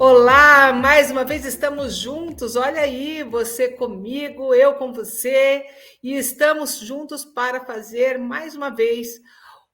Olá, mais uma vez estamos juntos. Olha aí, você comigo, eu com você, e estamos juntos para fazer mais uma vez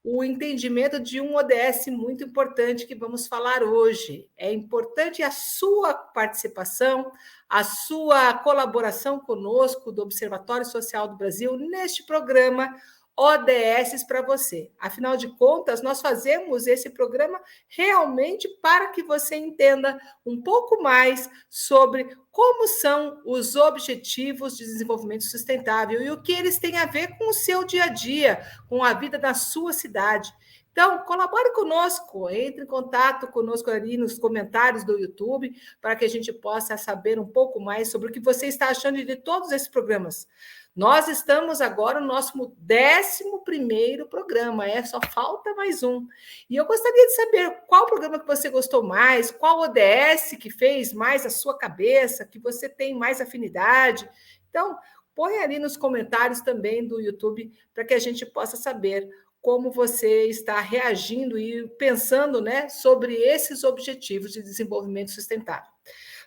o entendimento de um ODS muito importante que vamos falar hoje. É importante a sua participação, a sua colaboração conosco do Observatório Social do Brasil neste programa ODS para você. Afinal de contas, nós fazemos esse programa realmente para que você entenda um pouco mais sobre como são os objetivos de desenvolvimento sustentável e o que eles têm a ver com o seu dia a dia, com a vida da sua cidade. Então, colabore conosco, entre em contato conosco ali nos comentários do YouTube, para que a gente possa saber um pouco mais sobre o que você está achando de todos esses programas. Nós estamos agora no nosso 11º programa, só falta mais um. E eu gostaria de saber qual programa que você gostou mais, qual ODS que fez mais a sua cabeça, que você tem mais afinidade. Então, põe ali nos comentários também do YouTube para que a gente possa saber como você está reagindo e pensando, né, sobre esses objetivos de desenvolvimento sustentável.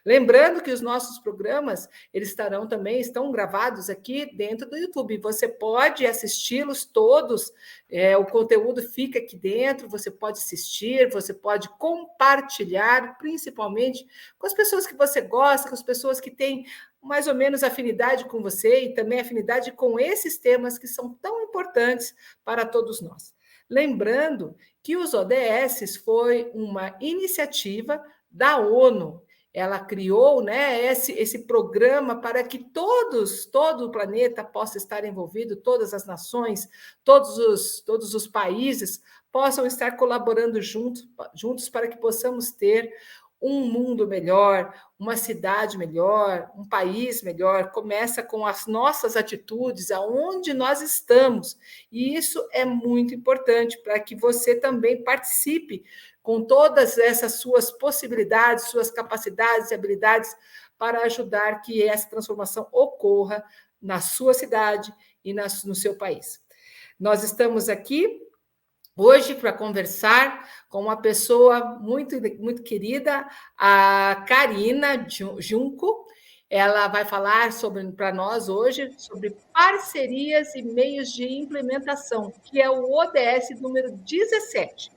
Lembrando que os nossos programas, eles estão gravados aqui dentro do YouTube. Você pode assisti-los todos, o conteúdo fica aqui dentro, você pode assistir, você pode compartilhar, principalmente com as pessoas que você gosta, com as pessoas que têm mais ou menos afinidade com você e também afinidade com esses temas que são tão importantes para todos nós. Lembrando que os ODS foi uma iniciativa da ONU. Ela criou, né, esse programa para que todo o planeta possa estar envolvido, todas as nações, todos os países possam estar colaborando juntos para que possamos ter um mundo melhor, uma cidade melhor, um país melhor. Começa com as nossas atitudes, aonde nós estamos. E isso é muito importante para que você também participe com todas essas suas possibilidades, suas capacidades e habilidades para ajudar que essa transformação ocorra na sua cidade e no seu país. Nós estamos aqui hoje para conversar com uma pessoa muito querida, a Karina Junco. Ela vai falar para nós hoje sobre parcerias e meios de implementação, que é o ODS número 17.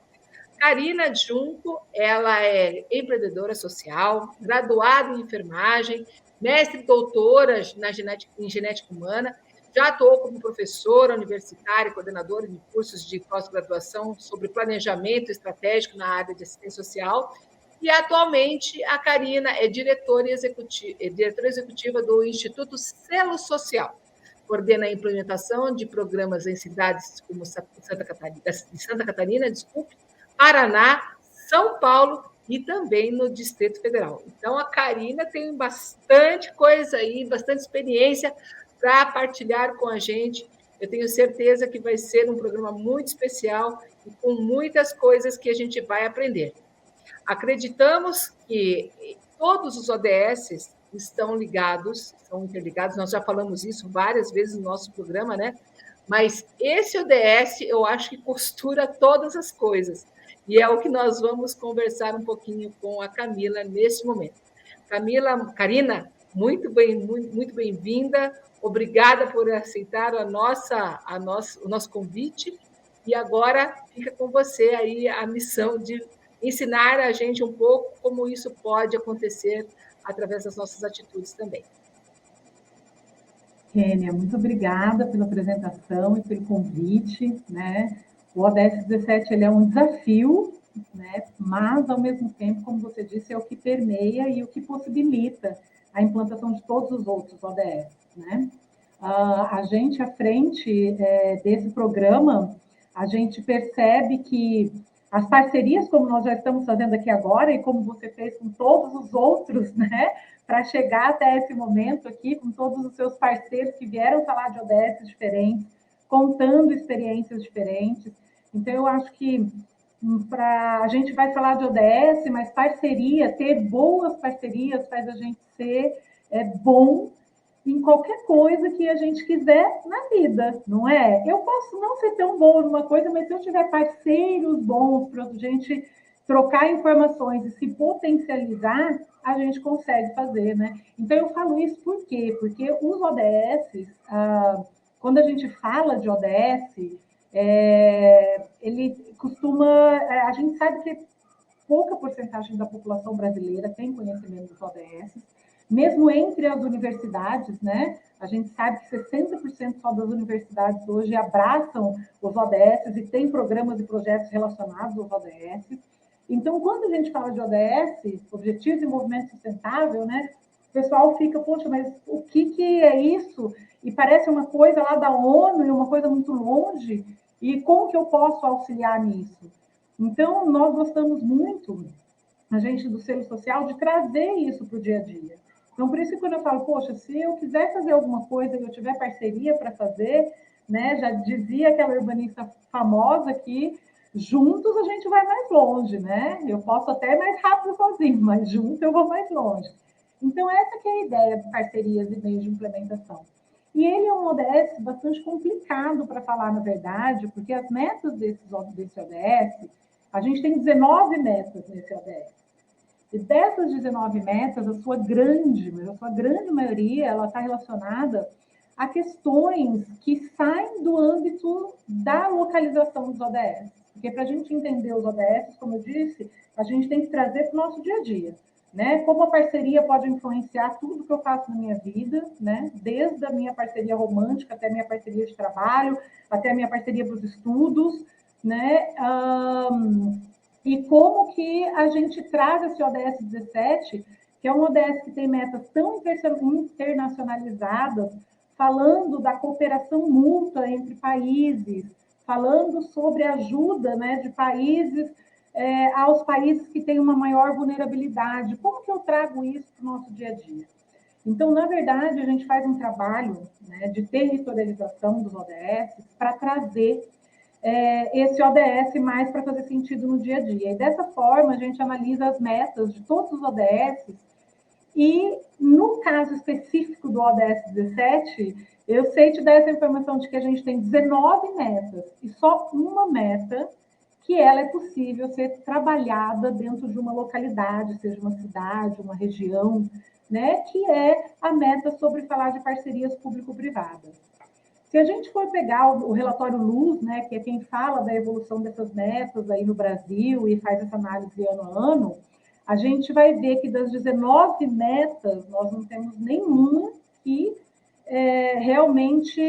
Karina Junco, ela é empreendedora social, graduada em enfermagem, mestre e doutora em genética humana, já atuou como professora universitária e coordenadora de cursos de pós-graduação sobre planejamento estratégico na área de assistência social, e atualmente a Karina é diretora executiva do Instituto Selo Social, coordena a implementação de programas em cidades como Santa Catarina, Paraná, São Paulo e também no Distrito Federal. Então, a Karina tem bastante coisa aí, bastante experiência para partilhar com a gente. Eu tenho certeza que vai ser um programa muito especial e com muitas coisas que a gente vai aprender. Acreditamos que todos os ODS estão ligados, são interligados, nós já falamos isso várias vezes no nosso programa, né? Mas esse ODS, eu acho que costura todas as coisas. E é o que nós vamos conversar um pouquinho com a Camila neste momento. Karina, muito bem-vinda. Obrigada por aceitar o nosso convite. E agora fica com você aí a missão de ensinar a gente um pouco como isso pode acontecer através das nossas atitudes também. Kênia, muito obrigada pela apresentação e pelo convite, né? O ODS 17 ele é um desafio, né? Mas, ao mesmo tempo, como você disse, é o que permeia e o que possibilita a implantação de todos os outros ODS, né? A gente, à frente desse programa, a gente percebe que as parcerias, como nós já estamos fazendo aqui agora, e como você fez com todos os outros, né? Para chegar até esse momento aqui, com todos os seus parceiros que vieram falar de ODS diferentes, contando experiências diferentes. Então, eu acho que a gente vai falar de ODS, mas parceria, ter boas parcerias faz a gente ser bom em qualquer coisa que a gente quiser na vida, não é? Eu posso não ser tão boa numa coisa, mas se eu tiver parceiros bons para a gente trocar informações e se potencializar, a gente consegue fazer, né? Então, eu falo isso por quê? Porque os ODS, quando a gente fala de ODS, ele costuma... A gente sabe que pouca porcentagem da população brasileira tem conhecimento dos ODS, mesmo entre as universidades, né? A gente sabe que 60% só das universidades hoje abraçam os ODS e têm programas e projetos relacionados aos ODS. Então, quando a gente fala de ODS, Objetivos de Desenvolvimento Sustentável, né? O pessoal fica, poxa, mas o que é isso? E parece uma coisa lá da ONU e uma coisa muito longe. E como que eu posso auxiliar nisso? Então, nós gostamos muito, a gente do selo social, de trazer isso para o dia a dia. Então, por isso que quando eu falo, poxa, se eu quiser fazer alguma coisa e eu tiver parceria para fazer, né, já dizia aquela urbanista famosa que juntos a gente vai mais longe, né? Eu posso até ir mais rápido sozinho, mas junto eu vou mais longe. Então, essa que é a ideia de parcerias e meios de implementação. E ele é um ODS bastante complicado para falar, na verdade, porque as metas desse ODS, a gente tem 19 metas nesse ODS. E dessas 19 metas, a sua grande maioria, ela está relacionada a questões que saem do âmbito da localização dos ODS. Porque para a gente entender os ODS, como eu disse, a gente tem que trazer para o nosso dia a dia. Né? Como a parceria pode influenciar tudo que eu faço na minha vida, né? Desde a minha parceria romântica até a minha parceria de trabalho, até a minha parceria para os estudos, né? E como que a gente traz esse ODS 17, que é um ODS que tem metas tão internacionalizadas, falando da cooperação mútua entre países, falando sobre ajuda, né, de países aos países que têm uma maior vulnerabilidade. Como que eu trago isso para o nosso dia a dia? Então, na verdade, a gente faz um trabalho, né, de territorialização dos ODS para trazer esse ODS mais para fazer sentido no dia a dia. E dessa forma, a gente analisa as metas de todos os ODS e, no caso específico do ODS 17, eu sei te dar essa informação de que a gente tem 19 metas e só uma meta que ela é possível ser trabalhada dentro de uma localidade, seja uma cidade, uma região, né, que é a meta sobre falar de parcerias público-privadas. Se a gente for pegar o relatório Luz, né, que é quem fala da evolução dessas metas aí no Brasil e faz essa análise ano a ano, a gente vai ver que das 19 metas, nós não temos nenhuma que realmente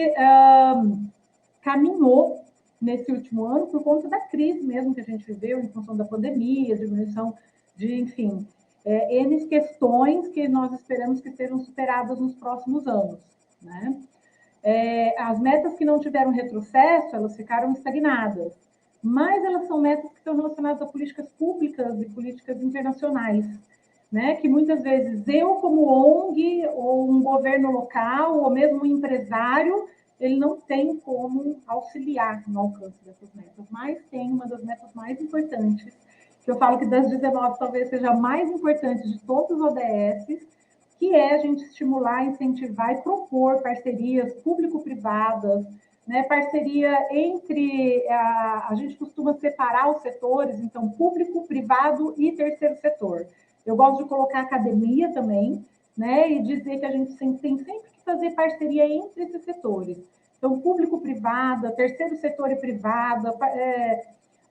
caminhou nesse último ano por conta da crise mesmo que a gente viveu, em função da pandemia, diminuição de, enfim, N questões que nós esperamos que sejam superadas nos próximos anos, né? As metas que não tiveram retrocesso, elas ficaram estagnadas, mas elas são metas que estão relacionadas a políticas públicas e políticas internacionais, né? Que muitas vezes eu, como ONG, ou um governo local, ou mesmo um empresário, ele não tem como auxiliar no alcance dessas metas, mas tem uma das metas mais importantes, que eu falo que das 19 talvez seja a mais importante de todos os ODS, que é a gente estimular, incentivar e propor parcerias público-privadas, né? Parceria entre... A gente costuma separar os setores, então, público, privado e terceiro setor. Eu gosto de colocar academia também, né? E dizer que a gente tem sempre que fazer parceria entre esses setores. Então, público-privada, terceiro setor e privada,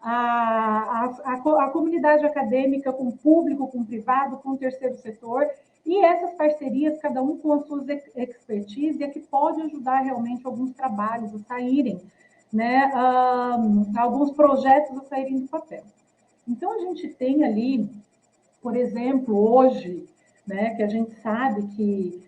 a comunidade acadêmica com público, com privado, com terceiro setor, e essas parcerias, cada um com as suas expertise, é que pode ajudar realmente alguns trabalhos a saírem, né, alguns projetos a saírem do papel. Então, a gente tem ali, por exemplo, hoje, né, que a gente sabe que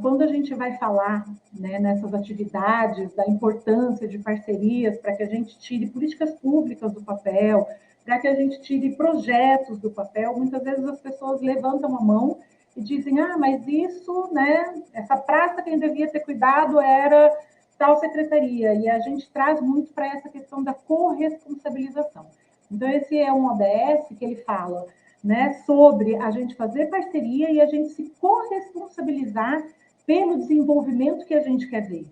quando a gente vai falar, né, nessas atividades da importância de parcerias para que a gente tire políticas públicas do papel, para que a gente tire projetos do papel, muitas vezes as pessoas levantam a mão e dizem, mas isso, né, essa praça quem devia ter cuidado era tal secretaria, e a gente traz muito para essa questão da corresponsabilização. Então, esse é um ODS que ele fala, né, sobre a gente fazer parceria e a gente se corresponsabilizar pelo desenvolvimento que a gente quer ver.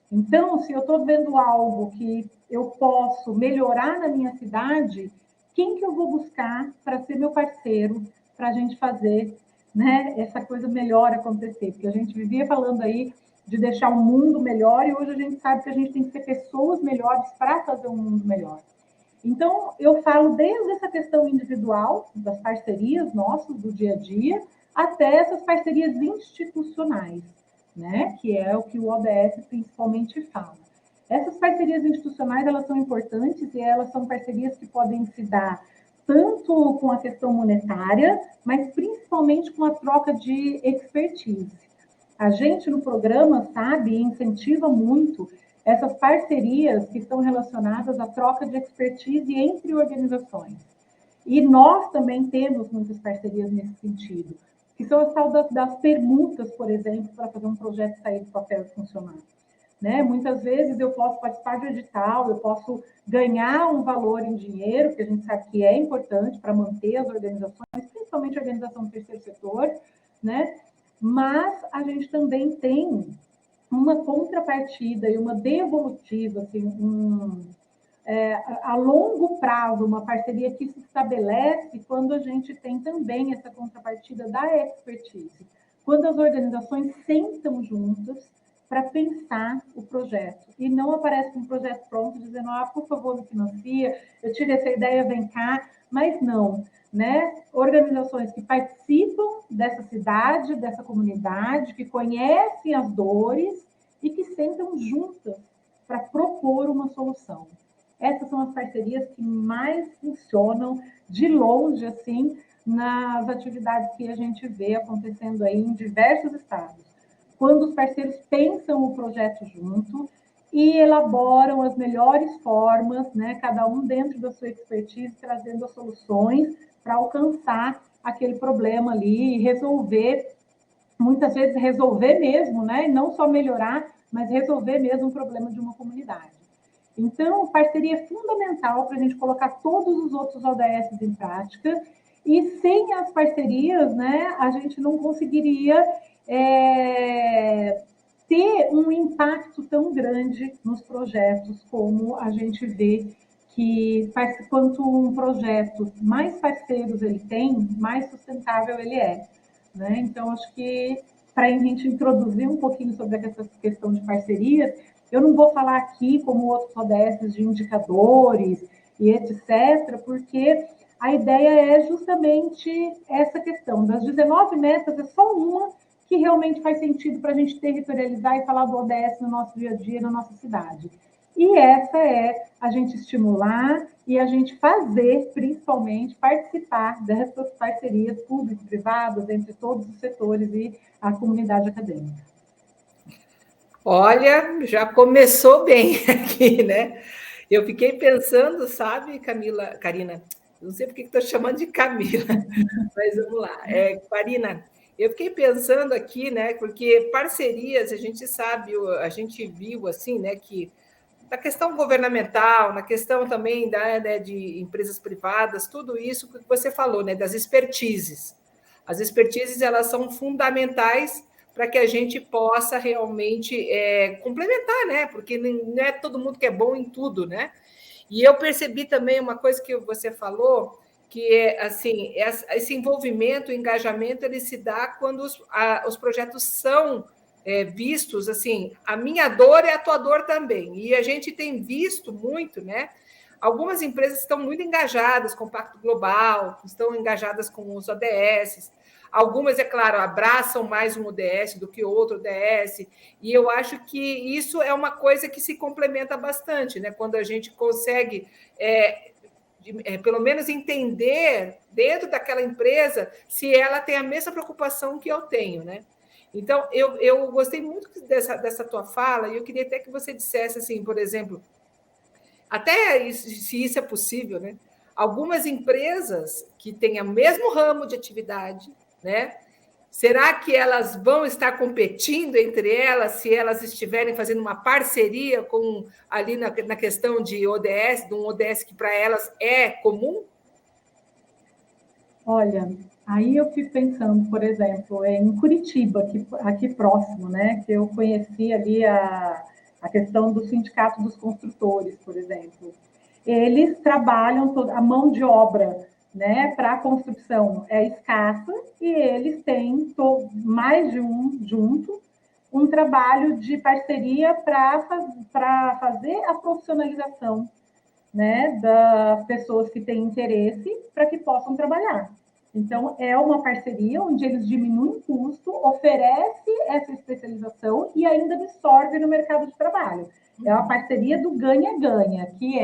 Então, se eu estou vendo algo que eu posso melhorar na minha cidade, quem que eu vou buscar para ser meu parceiro, para a gente fazer, né, essa coisa melhor acontecer? Porque a gente vivia falando aí de deixar o mundo melhor, e hoje a gente sabe que a gente tem que ter pessoas melhores para fazer um mundo melhor. Então, eu falo desde essa questão individual, das parcerias nossas do dia a dia, até essas parcerias institucionais, né? Que é o que o ODS principalmente fala. Essas parcerias institucionais, elas são importantes e elas são parcerias que podem se dar tanto com a questão monetária, mas principalmente com a troca de expertise. A gente no programa sabe e incentiva muito essas parcerias que estão relacionadas à troca de expertise entre organizações. E nós também temos muitas parcerias nesse sentido, que são as tal das permutas, por exemplo, para fazer um projeto sair do papel e funcionar. Né? Muitas vezes eu posso participar de um edital, eu posso ganhar um valor em dinheiro, que a gente sabe que é importante para manter as organizações, principalmente a organização do terceiro setor, né? Mas a gente também tem uma contrapartida e uma devolutiva, assim, a longo prazo, uma parceria que se estabelece quando a gente tem também essa contrapartida da expertise. Quando as organizações sentam juntas para pensar o projeto. E não aparece um projeto pronto dizendo, por favor, me financia, eu tive essa ideia, vem cá. Mas não, né? Organizações que participam dessa cidade, dessa comunidade, que conhecem as dores e que sentam juntas para propor uma solução. Essas são as parcerias que mais funcionam de longe, assim, nas atividades que a gente vê acontecendo aí em diversos estados. Quando os parceiros pensam o projeto junto e elaboram as melhores formas, né, cada um dentro da sua expertise, trazendo as soluções para alcançar aquele problema ali e resolver, muitas vezes resolver mesmo, né, e não só melhorar, mas resolver mesmo o problema de uma comunidade. Então, parceria é fundamental para a gente colocar todos os outros ODS em prática, e sem as parcerias, né, a gente não conseguiria ter um impacto tão grande nos projetos como a gente vê que quanto um projeto mais parceiros ele tem, mais sustentável ele é. Né? Então, acho que para a gente introduzir um pouquinho sobre essa questão de parcerias, eu não vou falar aqui, como outros ODS, de indicadores e etc., porque a ideia é justamente essa questão. Das 19 metas, é só uma que realmente faz sentido para a gente territorializar e falar do ODS no nosso dia a dia, na nossa cidade. E essa é a gente estimular e a gente fazer, principalmente, participar dessas parcerias público-privadas entre todos os setores e a comunidade acadêmica. Olha, já começou bem aqui, né? Eu fiquei pensando, sabe, Karina, não sei porque estou chamando de Camila, mas vamos lá. Karina, eu fiquei pensando aqui, né? Porque parcerias, a gente sabe, a gente viu assim, né, que na questão governamental, na questão também né, de empresas privadas, tudo isso que você falou, né, das expertises. As expertises, elas são fundamentais para que a gente possa realmente complementar, né? Porque não é todo mundo que é bom em tudo, né? E eu percebi também uma coisa que você falou, que é assim, esse envolvimento, o engajamento, ele se dá quando os projetos são vistos, assim, a minha dor é a tua dor também. E a gente tem visto muito, né? Algumas empresas estão muito engajadas com o Pacto Global, estão engajadas com os ODS. Algumas, é claro, abraçam mais um ODS do que outro ODS, e eu acho que isso é uma coisa que se complementa bastante, né? Quando a gente consegue, pelo menos, entender dentro daquela empresa se ela tem a mesma preocupação que eu tenho, né? Então, eu gostei muito dessa tua fala, e eu queria até que você dissesse, assim, por exemplo, até se isso é possível, né? Algumas empresas que têm o mesmo ramo de atividade, né? Será que elas vão estar competindo entre elas se elas estiverem fazendo uma parceria com ali na questão de ODS, de um ODS que para elas é comum? Olha, aí eu fico pensando, por exemplo, em Curitiba, aqui próximo, né? Que eu conheci ali a questão do sindicato dos construtores, por exemplo. eles trabalham, a mão de obra, né, para a construção é escassa, e eles têm mais de um junto, um trabalho de parceria para fazer a profissionalização, né, das pessoas que têm interesse para que possam trabalhar. Então, é uma parceria onde eles diminuem o custo, oferece essa especialização e ainda absorve no mercado de trabalho. É uma parceria do ganha-ganha, que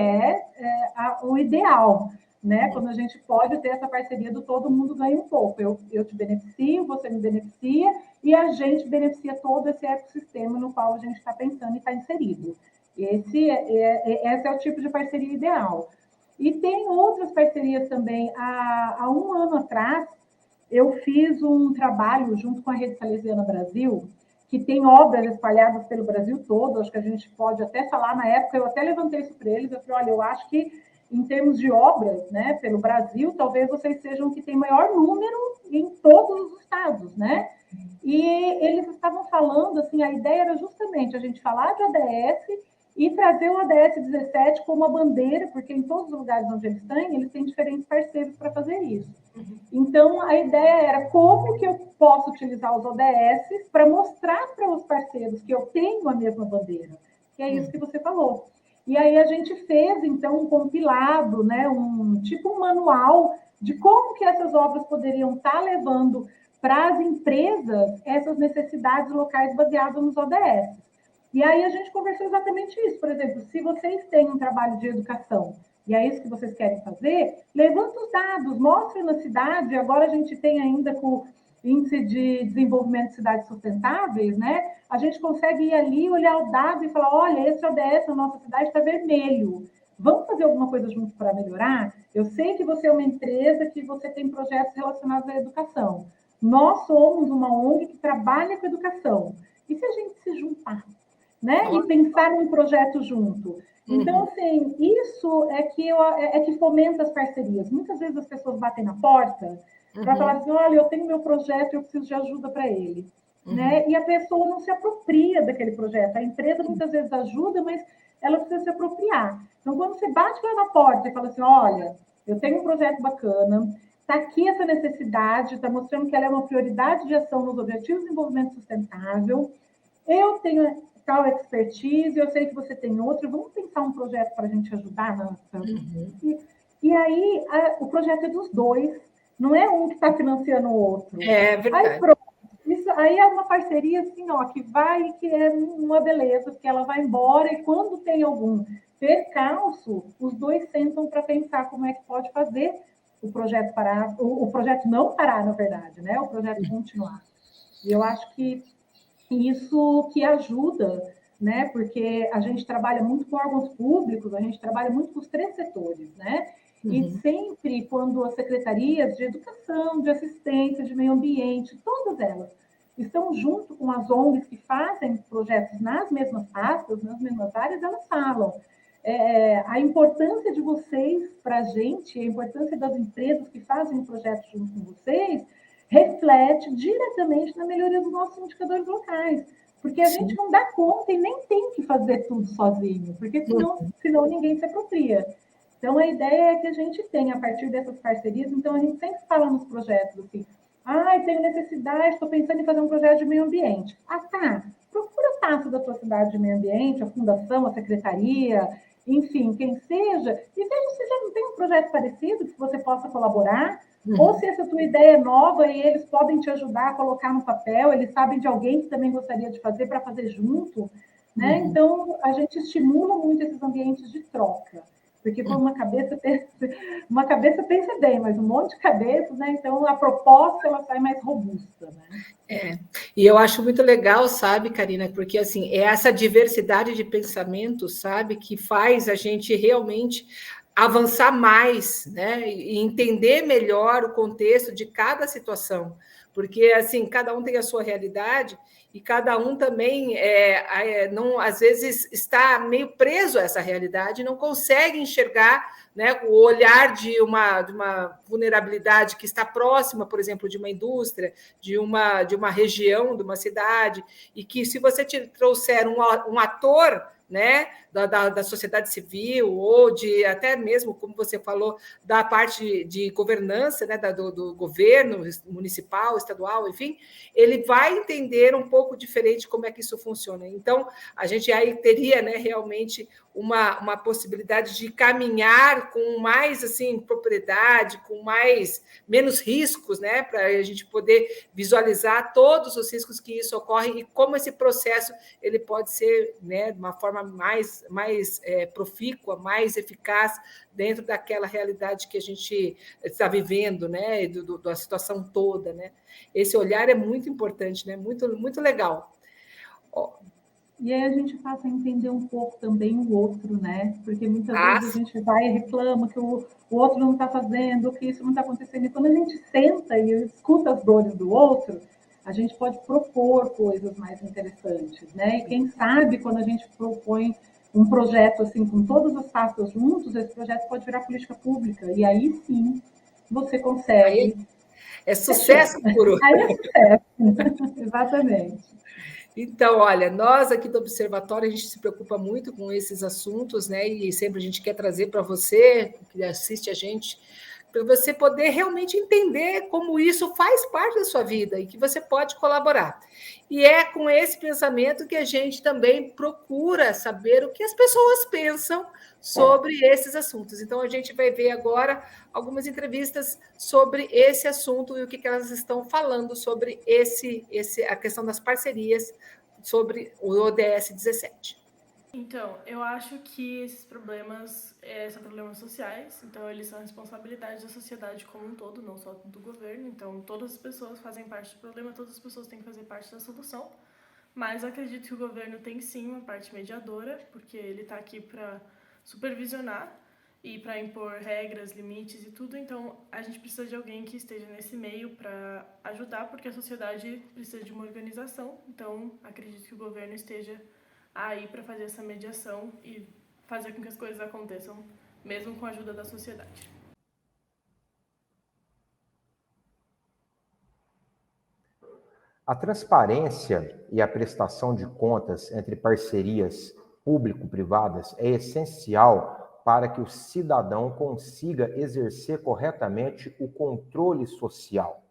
o ideal, né? Quando a gente pode ter essa parceria do todo mundo ganha um pouco. Eu te beneficio, você me beneficia, e a gente beneficia todo esse ecossistema no qual a gente está pensando e está inserido. Esse é o tipo de parceria ideal. E tem outras parcerias também. Há um ano atrás, eu fiz um trabalho junto com a Rede Salesiana Brasil, que tem obras espalhadas pelo Brasil todo. Acho que a gente pode até falar, na época, eu até levantei isso para eles. Eu falei, olha, eu acho que, em termos de obras, né, pelo Brasil, talvez vocês sejam o que tem maior número em todos os estados, né? E eles estavam falando, assim, a ideia era justamente a gente falar de ODS e trazer o ODS 17 como a bandeira, porque em todos os lugares onde eles têm diferentes parceiros para fazer isso. Então, a ideia era como que eu posso utilizar os ODS para mostrar para os parceiros que eu tenho a mesma bandeira, que é isso que você falou. E aí a gente fez, então, um compilado, né, tipo um manual de como que essas obras poderiam estar levando para as empresas essas necessidades locais baseadas nos ODS. E aí a gente conversou exatamente isso. Por exemplo, se vocês têm um trabalho de educação e é isso que vocês querem fazer, levanta os dados, mostra na cidade. Agora a gente tem ainda com o Índice de Desenvolvimento de Cidades Sustentáveis, né? A gente consegue ir ali, olhar o dado e falar, olha, esse ODS na nossa cidade está vermelho. Vamos fazer alguma coisa junto para melhorar? Eu sei que você é uma empresa, que você tem projetos relacionados à educação. Nós somos uma ONG que trabalha com educação. E se a gente se juntar, né? E pensar num projeto junto? Então, assim, isso é que fomenta as parcerias. Muitas vezes as pessoas batem na porta para falar assim, olha, eu tenho meu projeto e eu preciso de ajuda para ele. Né? E a pessoa não se apropria daquele projeto. A empresa muitas vezes ajuda, mas ela precisa se apropriar. Então, quando você bate lá na porta e fala assim, olha, eu tenho um projeto bacana, está aqui essa necessidade, está mostrando que ela é uma prioridade de ação nos Objetivos de Desenvolvimento Sustentável, eu tenho tal expertise, eu sei que você tem outro, vamos pensar um projeto para a gente ajudar? E aí, o projeto é dos dois, não é um que está financiando o outro. É verdade. Aí, pronto. Isso aí é uma parceria assim, ó, que vai, que é uma beleza, porque ela vai embora e quando tem algum percalço, os dois sentam para pensar como é que pode fazer o projeto parar, o projeto não parar, na verdade, né? O projeto continuar. E eu acho que isso que ajuda, né? Porque a gente trabalha muito com órgãos públicos, a gente trabalha muito com os três setores, né? E sempre quando as secretarias de educação, de assistência, de meio ambiente, todas elas estão junto com as ONGs que fazem projetos nas mesmas pastas, nas mesmas áreas, elas falam a importância de vocês para a gente, a importância das empresas que fazem projetos junto com vocês, reflete diretamente na melhoria dos nossos indicadores locais. Porque a gente não dá conta e nem tem que fazer tudo sozinho, porque senão ninguém se apropria. Então, a ideia é que a gente tenha, a partir dessas parcerias, então a gente sempre fala nos projetos assim, tenho necessidade, estou pensando em fazer um projeto de meio ambiente. Tá, procura a pasta da tua cidade de meio ambiente, a fundação, a secretaria, enfim, quem seja, e veja se já não tem um projeto parecido que você possa colaborar, ou se essa tua ideia é nova e eles podem te ajudar a colocar no papel, eles sabem de alguém que também gostaria de fazer para fazer junto, né? Então, a gente estimula muito esses ambientes de troca, porque por uma cabeça pensa bem, mas um monte de cabeças, né? Então, a proposta, ela sai mais robusta, né? E eu acho muito legal, sabe, Karina, porque, assim, é essa diversidade de pensamentos, sabe, que faz a gente realmente avançar mais, né, e entender melhor o contexto de cada situação, porque, assim, cada um tem a sua realidade e cada um também, não, às vezes, está meio preso a essa realidade e não consegue enxergar, né, o olhar de uma vulnerabilidade que está próxima, por exemplo, de uma indústria, de uma região, de uma cidade, e que se você te trouxer um ator, né, da sociedade civil, ou de até mesmo, como você falou, da parte de governança, né, do governo municipal, estadual, enfim, ele vai entender um pouco diferente como é que isso funciona. Então, a gente aí teria, né, realmente uma possibilidade de caminhar com mais assim propriedade, com menos riscos, né, para a gente poder visualizar todos os riscos que isso ocorre e como esse processo ele pode ser, né, de uma forma mais profícua, mais eficaz dentro daquela realidade que a gente está vivendo, né, da situação toda, né. Esse olhar é muito importante, né, muito legal. E aí a gente passa a entender um pouco também o outro, né? Porque muitas vezes a gente vai e reclama que o outro não está fazendo, que isso não está acontecendo. E quando a gente senta e escuta as dores do outro, a gente pode propor coisas mais interessantes, né? E quem sabe quando a gente propõe um projeto assim com todas as partes juntos, esse projeto pode virar política pública. E aí sim você consegue. Aí é sucesso puro. Aí é sucesso. Exatamente. Então, olha, nós aqui do Observatório, a gente se preocupa muito com esses assuntos, né? E sempre a gente quer trazer para você, que assiste a gente, para você poder realmente entender como isso faz parte da sua vida e que você pode colaborar. E é com esse pensamento que a gente também procura saber o que as pessoas pensam sobre esses assuntos. Então, a gente vai ver agora algumas entrevistas sobre esse assunto e o que elas estão falando sobre a questão das parcerias sobre o ODS 17. Então, eu acho que esses problemas são problemas sociais, então eles são responsabilidade da sociedade como um todo, não só do governo. Então, todas as pessoas fazem parte do problema, todas as pessoas têm que fazer parte da solução. Mas acredito que o governo tem sim uma parte mediadora, porque ele está aqui para supervisionar e para impor regras, limites e tudo. Então, a gente precisa de alguém que esteja nesse meio para ajudar, porque a sociedade precisa de uma organização. Então, acredito que o governo esteja aí para fazer essa mediação e fazer com que as coisas aconteçam, mesmo com a ajuda da sociedade. A transparência e a prestação de contas entre parcerias público-privadas é essencial para que o cidadão consiga exercer corretamente o controle social.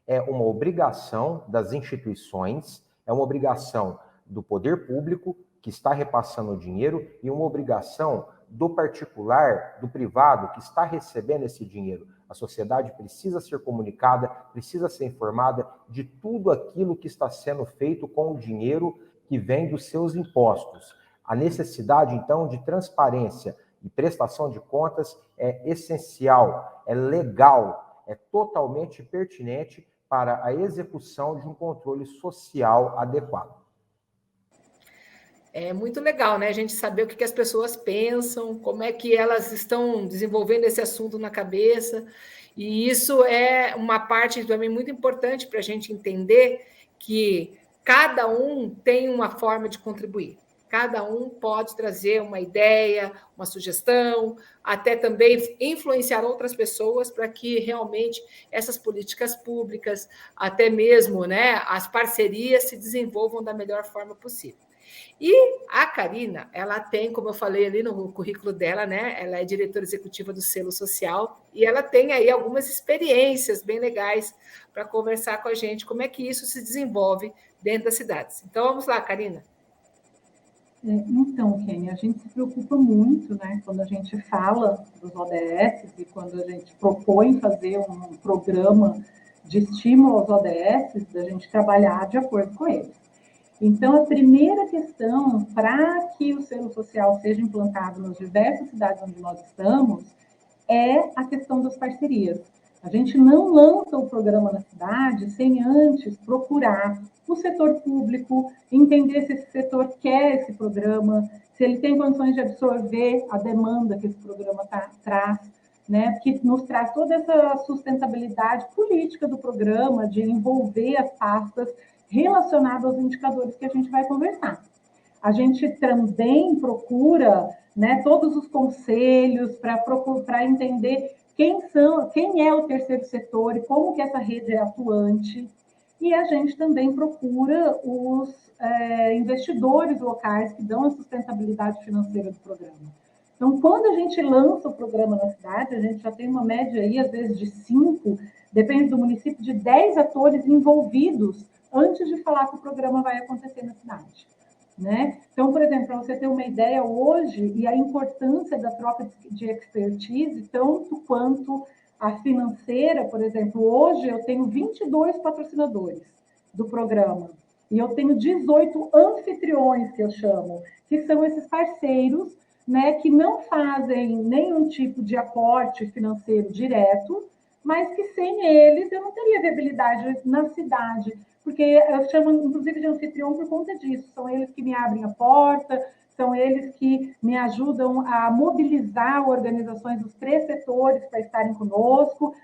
É uma obrigação das instituições, é uma obrigação do poder público, que está repassando o dinheiro, e uma obrigação do particular, do privado, que está recebendo esse dinheiro. A sociedade precisa ser comunicada, precisa ser informada de tudo aquilo que está sendo feito com o dinheiro que vem dos seus impostos. A necessidade, então, de transparência e prestação de contas é essencial, é legal, é totalmente pertinente para a execução de um controle social adequado. É muito legal, né? A gente saber o que as pessoas pensam, como é que elas estão desenvolvendo esse assunto na cabeça. E isso é uma parte também muito importante para a gente entender que cada um tem uma forma de contribuir. Cada um pode trazer uma ideia, uma sugestão, até também influenciar outras pessoas para que realmente essas políticas públicas, até mesmo, né, as parcerias se desenvolvam da melhor forma possível. E a Karina, ela tem, como eu falei ali no currículo dela, né? Ela é diretora executiva do Selo Social e ela tem aí algumas experiências bem legais para conversar com a gente, como é que isso se desenvolve dentro das cidades. Então, vamos lá, Karina. Então, Kênia, a gente se preocupa muito, né, quando a gente fala dos ODS e quando a gente propõe fazer um programa de estímulo aos ODS, da gente trabalhar de acordo com eles. Então, a primeira questão para que o selo social seja implantado nas diversas cidades onde nós estamos é a questão das parcerias. A gente não lança o programa na cidade sem antes procurar o setor público, entender se esse setor quer esse programa, se ele tem condições de absorver a demanda que esse programa traz, né? Que nos traz toda essa sustentabilidade política do programa, de envolver as pastas relacionado aos indicadores que a gente vai conversar. A gente também procura, né, todos os conselhos para entender quem é o terceiro setor e como que essa rede é atuante. e a gente também procura os investidores locais que dão a sustentabilidade financeira do programa. Então, quando a gente lança o programa na cidade, a gente já tem uma média aí, às vezes, de 5, depende do município, de 10 atores envolvidos antes de falar que o programa vai acontecer na cidade. Né? Então, por exemplo, para você ter uma ideia hoje, e a importância da troca de expertise, tanto quanto a financeira, por exemplo, hoje eu tenho 22 patrocinadores do programa, e eu tenho 18 anfitriões, que eu chamo, que são esses parceiros, né, que não fazem nenhum tipo de aporte financeiro direto, mas que sem eles eu não teria viabilidade na cidade, porque eu chamo, inclusive, de anfitrião por conta disso. São eles que me abrem a porta, são eles que me ajudam a mobilizar organizações dos 3 setores para estarem conosco,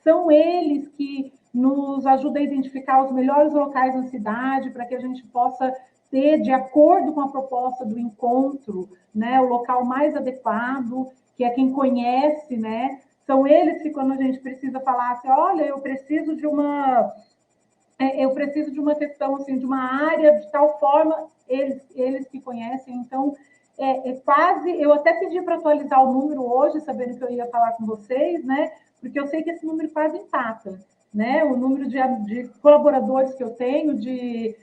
são eles que nos ajudam a identificar os melhores locais na cidade para que a gente possa ter, de acordo com a proposta do encontro, né, o local mais adequado, que é quem conhece, né? São eles que, quando a gente precisa falar assim, olha, eu preciso de uma questão, assim, de uma área de tal forma, eles que conhecem. Então, quase, eu até pedi para atualizar o número hoje, sabendo que eu ia falar com vocês, né? Porque eu sei que esse número quase empata, né? O número de colaboradores que eu tenho, de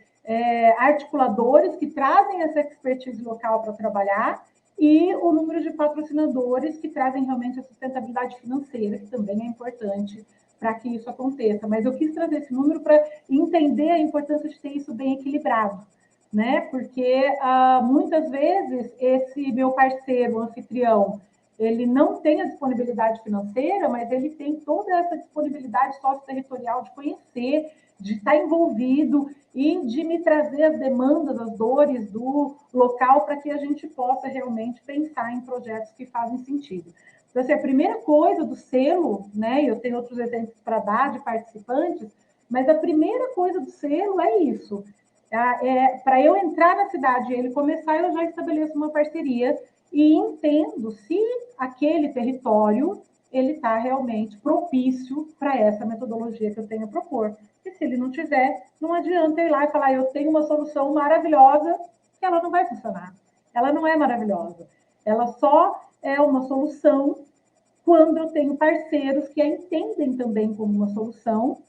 articuladores que trazem essa expertise local para trabalhar, e o número de patrocinadores que trazem realmente a sustentabilidade financeira, que também é importante para que isso aconteça. Mas eu quis trazer esse número para entender a importância de ter isso bem equilibrado, né? Porque muitas vezes esse meu parceiro, o anfitrião, ele não tem a disponibilidade financeira, mas ele tem toda essa disponibilidade socioterritorial de conhecer, de estar envolvido e de me trazer as demandas, as dores do local para que a gente possa realmente pensar em projetos que fazem sentido. Então, assim, a primeira coisa do selo, né, eu tenho outros exemplos para dar de participantes, mas a primeira coisa do selo é isso. Para eu entrar na cidade e ele começar, eu já estabeleço uma parceria e entendo se aquele território ele está realmente propício para essa metodologia que eu tenho a propor. E se ele não tiver, não adianta eu ir lá e falar, eu tenho uma solução maravilhosa, que ela não vai funcionar. Ela não é maravilhosa. Ela só é uma solução quando eu tenho parceiros que a entendem também como uma solução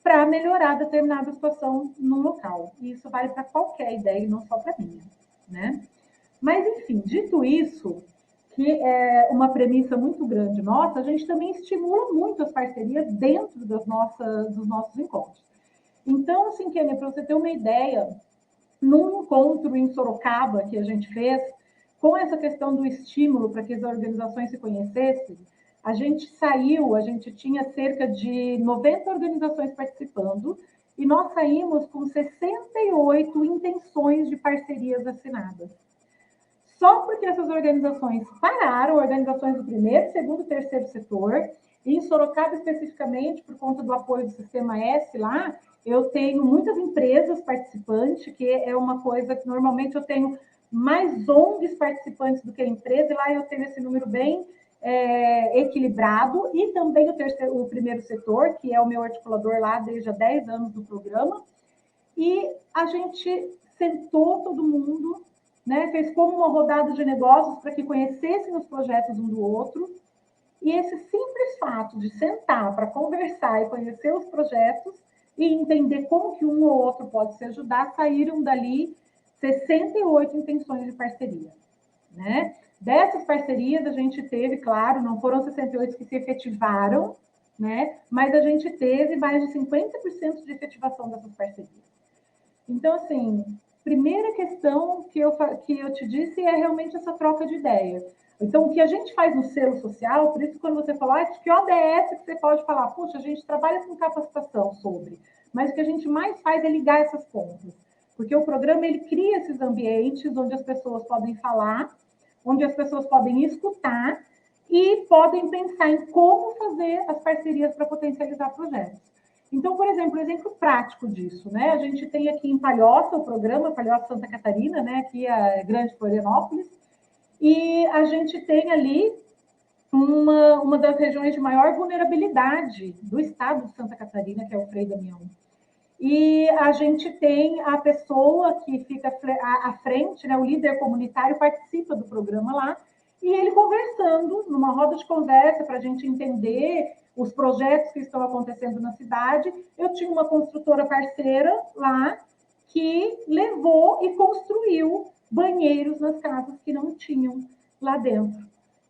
para melhorar determinada situação no local. E isso vale para qualquer ideia, e não só para mim, né? Mas, enfim, dito isso, que é uma premissa muito grande nossa, a gente também estimula muito as parcerias dentro dos nossos encontros. Então, assim, Kênia, para você ter uma ideia, num encontro em Sorocaba que a gente fez, com essa questão do estímulo para que as organizações se conhecessem, a gente tinha cerca de 90 organizações participando, e nós saímos com 68 intenções de parcerias assinadas. Só porque essas organizações pararam, organizações do primeiro, segundo e terceiro setor, e em Sorocaba especificamente, por conta do apoio do Sistema S lá, eu tenho muitas empresas participantes, que é uma coisa que normalmente eu tenho mais ONGs participantes do que empresa, e lá eu tenho esse número bem equilibrado, e também o primeiro setor, que é o meu articulador lá desde há 10 anos do programa, e a gente sentou todo mundo, né, fez como uma rodada de negócios para que conhecessem os projetos um do outro, e esse simples fato de sentar para conversar e conhecer os projetos e entender como que um ou outro pode se ajudar, saíram dali 68 intenções de parceria, né? Dessas parcerias a gente teve, claro, não foram 68 que se efetivaram, né? Mas a gente teve mais de 50% de efetivação dessas parcerias. Então, assim, primeira questão que eu te disse é realmente essa troca de ideias. Então, o que a gente faz no selo social, por isso quando você fala, que ODS que você pode falar, puxa, a gente trabalha com capacitação sobre, mas o que a gente mais faz é ligar essas pontas. Porque o programa, ele cria esses ambientes onde as pessoas podem falar, onde as pessoas podem escutar e podem pensar em como fazer as parcerias para potencializar projetos. Então, por exemplo, um exemplo prático disso, né? A gente tem aqui em Palhoça o programa Palhoça Santa Catarina, né? Aqui é Grande Florianópolis, e a gente tem ali uma das regiões de maior vulnerabilidade do estado de Santa Catarina, que é o Frei Damião. e a gente tem a pessoa que fica à frente, né, o líder comunitário participa do programa lá, e ele conversando, numa roda de conversa, para a gente entender os projetos que estão acontecendo na cidade. Eu tinha uma construtora parceira lá que levou e construiu banheiros nas casas que não tinham lá dentro.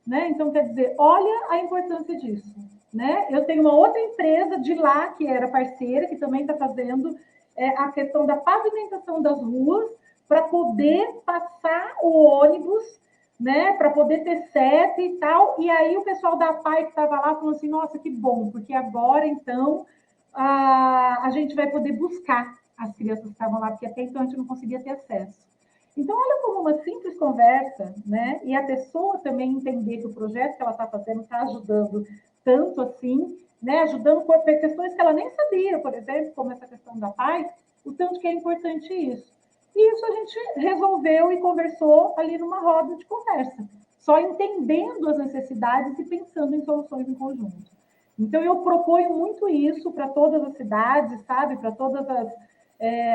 Né? Então, quer dizer, olha a importância disso. Né? Eu tenho uma outra empresa de lá, que era parceira, que também está fazendo a questão da pavimentação das ruas para poder passar o ônibus, né? Para poder ter seta e tal. E aí o pessoal da PAI que estava lá falou assim, nossa, que bom, porque agora, então, a gente vai poder buscar as crianças que estavam lá, porque até então a gente não conseguia ter acesso. Então, olha como uma simples conversa, né? E a pessoa também entender que o projeto que ela está fazendo está ajudando tanto assim, né? Ajudando com questões que ela nem sabia, por exemplo, como essa questão da paz, o tanto que é importante isso. E isso a gente resolveu e conversou ali numa roda de conversa, só entendendo as necessidades e pensando em soluções em conjunto. Então, eu proponho muito isso para todas as cidades, sabe? Para todas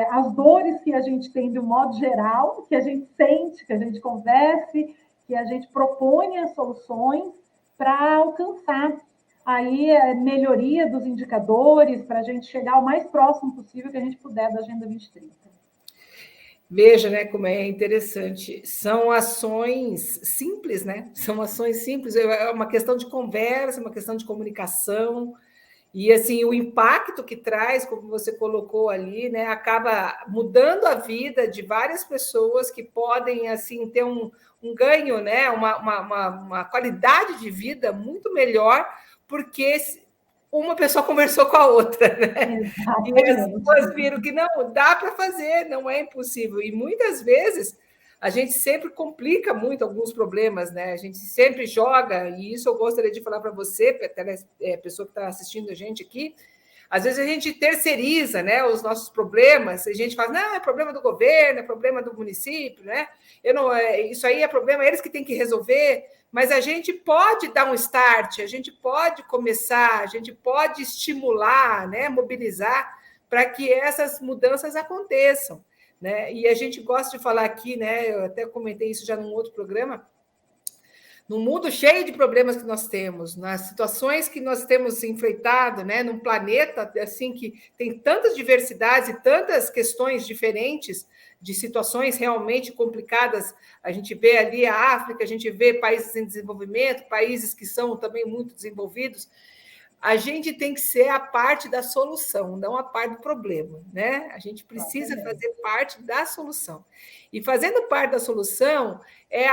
as dores que a gente tem de um modo geral, que a gente sente, que a gente converse, que a gente proponha soluções para alcançar aí a melhoria dos indicadores, para a gente chegar o mais próximo possível que a gente puder da Agenda 2030. Veja, né, como é interessante. São ações simples, né? São ações simples, é uma questão de conversa, uma questão de comunicação. E assim, o impacto que traz, como você colocou ali, né, acaba mudando a vida de várias pessoas que podem assim ter um ganho, né, uma qualidade de vida muito melhor, porque uma pessoa conversou com a outra, né? Exatamente. E as pessoas viram que não dá para fazer, não é impossível. E muitas vezes a gente sempre complica muito alguns problemas, né? A gente sempre joga, e isso eu gostaria de falar para você, pessoa que está assistindo a gente aqui. Às vezes a gente terceiriza, né, os nossos problemas, a gente fala, não, é problema do governo, é problema do município, né? Isso aí é problema, eles que têm que resolver. Mas a gente pode dar um start, a gente pode começar, a gente pode estimular, né, mobilizar para que essas mudanças aconteçam. Né? E a gente gosta de falar aqui, né, eu até comentei isso já num outro programa, no mundo cheio de problemas que nós temos, nas situações que nós temos enfrentado, né, num planeta assim que tem tantas diversidades e tantas questões diferentes, de situações realmente complicadas. A gente vê ali a África, a gente vê países em desenvolvimento, países que são também muito desenvolvidos. A gente tem que ser a parte da solução, não a parte do problema, né? A gente precisa fazer parte da solução. E fazendo parte da solução é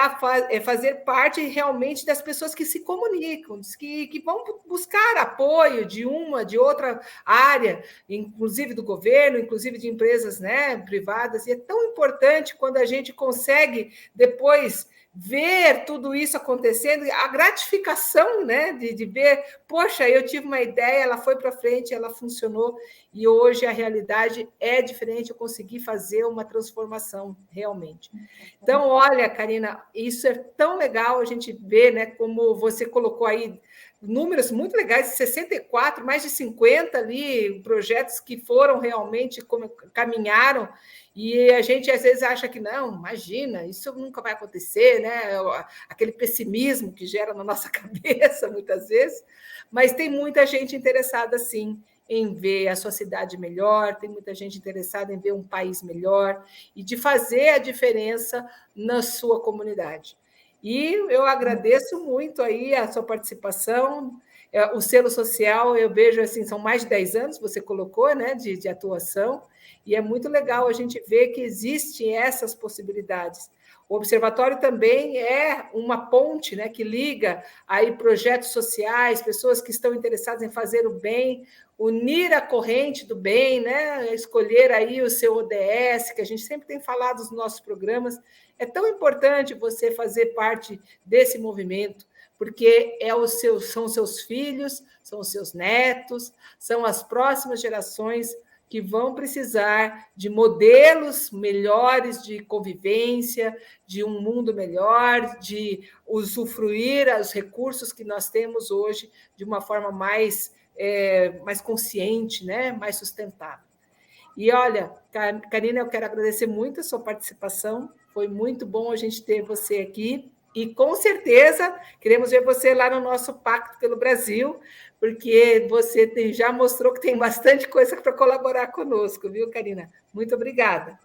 fazer parte realmente das pessoas que se comunicam, que vão buscar apoio de uma, de outra área, inclusive do governo, inclusive de empresas, né, privadas. E é tão importante quando a gente consegue depois ver tudo isso acontecendo, a gratificação, né, de ver, poxa, eu tive uma ideia, ela foi para frente, ela funcionou, e hoje a realidade é diferente, eu consegui fazer uma transformação realmente. Então, olha, Karina, isso é tão legal a gente ver, né, como você colocou aí números muito legais, 64, mais de 50 ali, projetos que foram realmente, caminharam, e a gente às vezes acha que não, imagina, isso nunca vai acontecer, né? Aquele pessimismo que gera na nossa cabeça muitas vezes, mas tem muita gente interessada sim em ver a sua cidade melhor, tem muita gente interessada em ver um país melhor e de fazer a diferença na sua comunidade. E eu agradeço muito aí a sua participação. O selo social, eu vejo assim, são mais de 10 anos, você colocou, né, de atuação, e é muito legal a gente ver que existem essas possibilidades. O observatório também é uma ponte, né, que liga aí projetos sociais, pessoas que estão interessadas em fazer o bem, unir a corrente do bem, né, escolher aí o seu ODS, que a gente sempre tem falado nos nossos programas. É tão importante você fazer parte desse movimento, porque são os seus filhos, são os seus netos, são as próximas gerações que vão precisar de modelos melhores de convivência, de um mundo melhor, de usufruir os recursos que nós temos hoje de uma forma mais consciente, né? Mais sustentável. E olha, Karina, eu quero agradecer muito a sua participação. Foi muito bom a gente ter você aqui. E com certeza queremos ver você lá no nosso Pacto pelo Brasil, porque você já mostrou que tem bastante coisa para colaborar conosco, viu, Karina? Muito obrigada.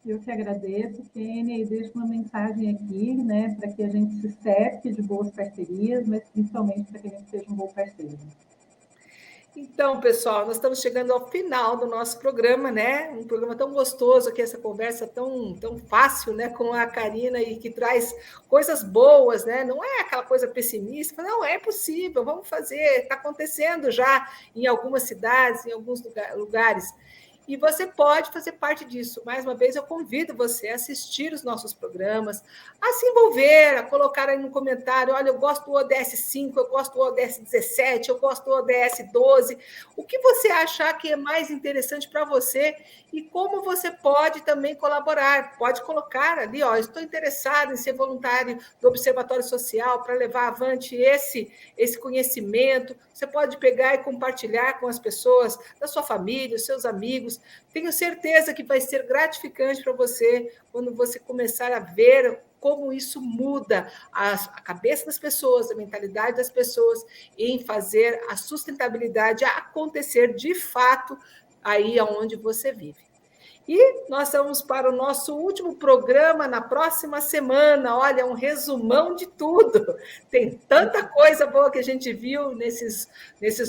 Eu que agradeço, Kênia, e deixo uma mensagem aqui, né, para que a gente se cerque de boas parcerias, mas principalmente para que a gente seja um bom parceiro. Então, pessoal, nós estamos chegando ao final do nosso programa, né? Um programa tão gostoso aqui, essa conversa tão fácil, né, com a Karina e que traz coisas boas, né? Não é aquela coisa pessimista, não, é possível, vamos fazer, está acontecendo já em algumas cidades, em alguns lugares. E você pode fazer parte disso. Mais uma vez, eu convido você a assistir os nossos programas, a se envolver, a colocar aí no comentário, olha, eu gosto do ODS 5, eu gosto do ODS 17, eu gosto do ODS 12. O que você achar que é mais interessante para você e como você pode também colaborar. Pode colocar ali, ó, estou interessado em ser voluntário do Observatório Social para levar avante esse conhecimento. Você pode pegar e compartilhar com as pessoas da sua família, os seus amigos. Tenho certeza que vai ser gratificante para você quando você começar a ver como isso muda a cabeça das pessoas, a mentalidade das pessoas em fazer a sustentabilidade acontecer de fato aí onde você vive. E nós vamos para o nosso último programa na próxima semana. Olha, um resumão de tudo. Tem tanta coisa boa que a gente viu nesses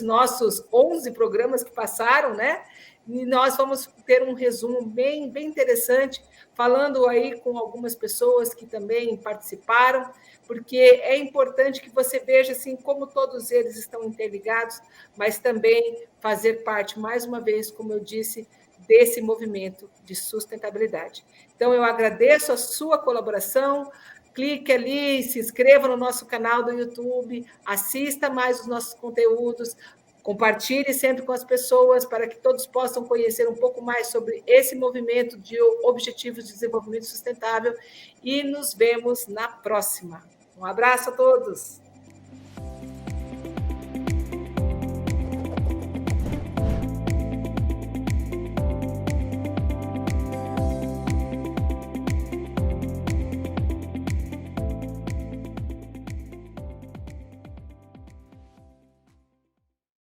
nossos 11 programas que passaram, né? E nós vamos ter um resumo bem interessante, falando aí com algumas pessoas que também participaram, porque é importante que você veja assim como todos eles estão interligados, mas também fazer parte, mais uma vez, como eu disse, desse movimento de sustentabilidade. Então, eu agradeço a sua colaboração. Clique ali, se inscreva no nosso canal do YouTube, assista mais os nossos conteúdos, compartilhe sempre com as pessoas para que todos possam conhecer um pouco mais sobre esse movimento de Objetivos de Desenvolvimento Sustentável e nos vemos na próxima. Um abraço a todos!